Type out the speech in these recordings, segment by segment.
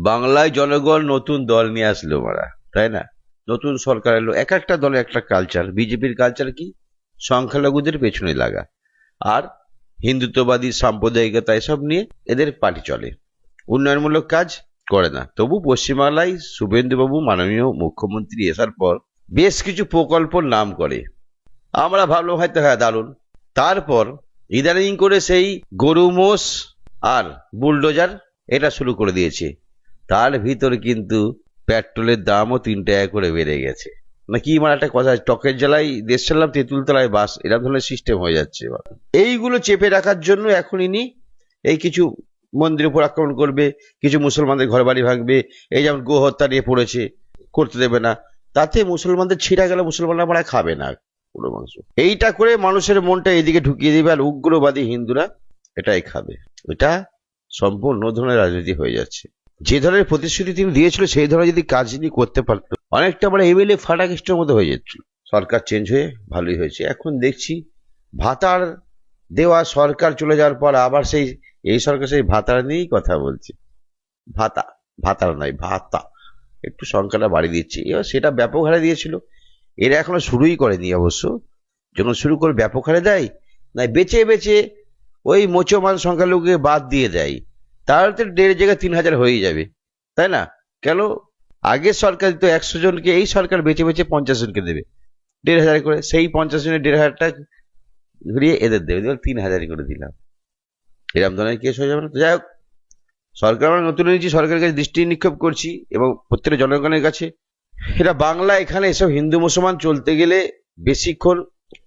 বাংলায় জনগণ নতুন দল নিয়ে আসলো মারা, তাই না? নতুন সরকার এলো, এক একটা দলের একটা কালচার। বিজেপির কালচার কি? সংখ্যালঘুদের পেছনে লাগা আর হিন্দুত্ববাদী সাম্প্রদায়িকতা এসব নিয়ে এদের পার্টি চলে। উন্নয়নমূলক কাজ করে না। তবু পশ্চিমবাংলায় শুভেন্দুবাবু মাননীয় মুখ্যমন্ত্রী আসার পর বেশ কিছু প্রকল্পর নাম করে। আমরা ভাবলাম হয়তো হ্যাঁ দারুণ। তারপর ইদানিং করে সেই গরু মোষ আর বুলডোজার এটা শুরু করে দিয়েছে। তার ভিতরে কিন্তু পেট্রোলের দামও 3 টাকা করে বেড়ে গেছে। নাকি মানে একটা কথা, টকের জ্বালায় দেশ চালাম তেঁতুল তলায় বাস, এরকম ধরনের সিস্টেম হয়ে যাচ্ছে। এইগুলো চেপে রাখার জন্য এখন ইনি এই কিছু মন্দিরের উপর আক্রমণ করবে, কিছু মুসলমানদের ঘর বাড়ি ভাঙবে, এই যেমন গো হত্যা নিয়ে পড়েছে, করতে দেবে না। তাতে মুসলমানদের ছিঁড়া গেলে মুসলমানরা মানে খাবে না পুরো মাংস। এইটা করে মানুষের মনটা এদিকে ঢুকিয়ে দিবে, আর উগ্রবাদী হিন্দুরা এটাই খাবে। এটা সম্পূর্ণ ধরনের রাজনীতি হয়ে যাচ্ছে। যে ধরনের প্রতিশ্রুতি তিনি দিয়েছিল সেই ধরনের যদি কাজ তিনি করতে পারতো, অনেকটা মানে এমএলএ ফাটাকেস্টের মতো হয়ে যাচ্ছিল। সরকার চেঞ্জ হয়ে ভালোই হয়েছে। এখন দেখছি ভাতার দেওয়া সরকার চলে যাওয়ার পর আবার এই সরকার সেই ভাতার নিয়েই কথা বলছে। ভাতা, ভাতার নয় ভাতা, একটু সংখ্যাটা বাড়িয়ে দিচ্ছে। এবার সেটা ব্যাপক হারে দিয়েছিল, এরা এখনো শুরুই করেনি অবশ্য। যখন শুরু করে ব্যাপক হারে দেয়, না বেচে বেচে ওই মোচমান সংখ্যালঘুকে বাদ দিয়ে দেয়, তাহলে তো 1.5 জায়গায় 3,000 হয়ে যাবে, তাই না? কেন আগের সরকার দিত 100 জনকে, এই সরকার বেচে বেচে 50 জনকে দেবে 1,500 করে। সেই 50 জনের 1,500টা ঘুরিয়ে এদের দেবে, 3,000 করে দিলাম। এরকম ধরনের কেস হয়ে যাবে না তো? যাই হোক, সরকার আমরা নতুন এনেছি, সরকারের কাছে দৃষ্টি নিক্ষেপ করছি এবং প্রত্যেকটা জনগণের কাছে। এটা বাংলা, এখানে এসব হিন্দু মুসলমান চলতে গেলে বেশিক্ষণ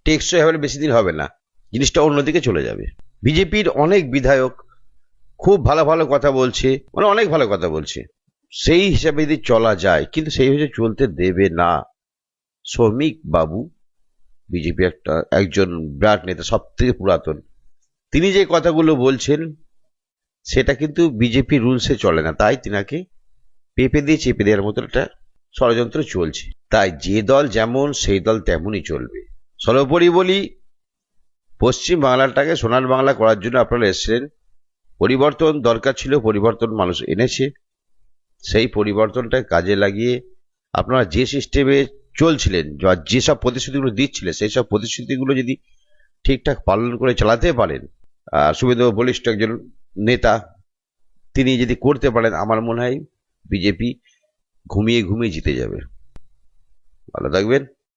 টেকসই হবে, বেশি দিন হবে না, জিনিসটা অন্যদিকে চলে যাবে। বিজেপির অনেক বিধায়ক খুব ভালো ভালো কথা বলছে, মানে অনেক ভালো কথা বলছে, সেই হিসাবে যদি চলা যায়, কিন্তু সেই হিসেবে চলতে দেবে না। শ্রমিক বাবু বিজেপি একজন বিরাট নেতা, সব থেকে পুরাতন, তিনি যে কথাগুলো বলছেন সেটা কিন্তু বিজেপি রুলসে চলে না, তাই তিনাকে পেপে দিয়ে চেপে দেওয়ার মতো একটা ষড়যন্ত্র চলছে। তাই যে দল যেমন সেই দল তেমনই চলবে। সর্বোপরি বলি, পশ্চিম বাংলাটাকে সোনার বাংলা করার জন্য আপনারা এসেছিলেন, পরিবর্তন দরকার ছিল, পরিবর্তন মানুষ এনেছে। সেই পরিবর্তনটা কাজে লাগিয়ে আপনারা যে সিস্টেমে চলছিলেন, যেসব প্রতিশ্রুতিগুলো দিচ্ছিলেন, সেই সব প্রতিশ্রুতিগুলো যদি ঠিকঠাক পালন করে চালাতে পারেন, শুভেন্দু বলিষ্ঠ একজন নেতা, তিনি যদি করতে পারেন, আমার মনে হয় বিজেপি ঘুমিয়ে ঘুমিয়ে জিতে যাবে। ভালো থাকবেন।